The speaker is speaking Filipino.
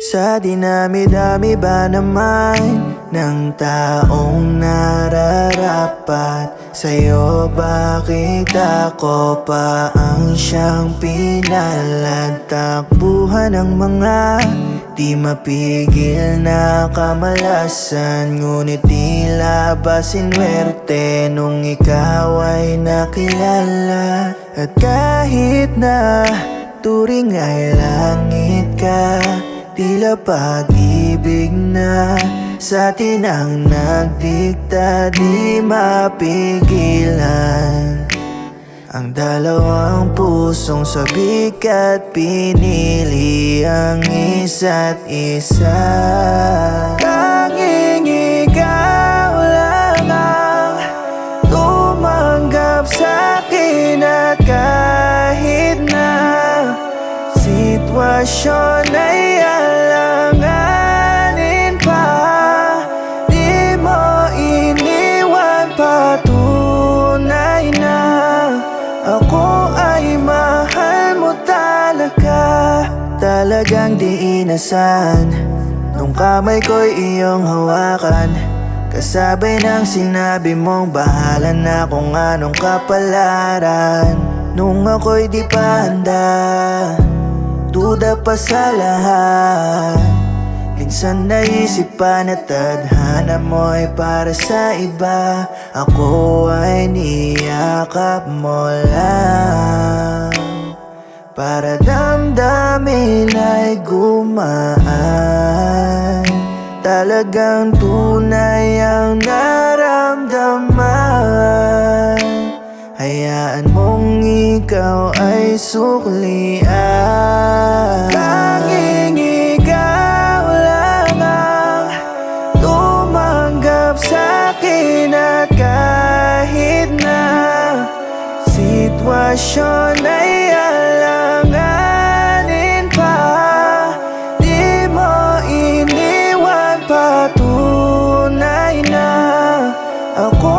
Sa dinami-dami ba naman ng taong nararapat sa'yo, bakit ako pa ang siyang pinalad? Takbuhan ng mga di mapigil na kamalasan, ngunit tila ba sinwerte nung ikaw ay nakilala. At kahit na turing ay langit ka, tila pag-ibig na sa atin ang nagdikta, di mapigilan ang dalawang pusong sabik at pinili ang isa't isa. Tanging ikaw lang ang tumanggap sa'kin, at kahit na sitwasyon ay alanganin pa, di mo iniwan. Patunay na ako ay mahal mo talaga. Talagang di inasahan nung kamay ko'y iyong hawakan, kasabay ng sinabi mong bahala na kung anong kapalaran. Nung ako'y di pa handa, duda pa sa lahat, minsan naisip pa na tadhana mo'y para sa iba. Ako ay niyakap mo lang para damdamin ay gumaan. Talagang tunay ang naramdaman, hayaan mong ikaw ay suklian. Tanging ikaw lang ang tumanggap sa'kin, at kahit na sitwasyon ay alanganin pa, di mo iniwan. Patunay na ako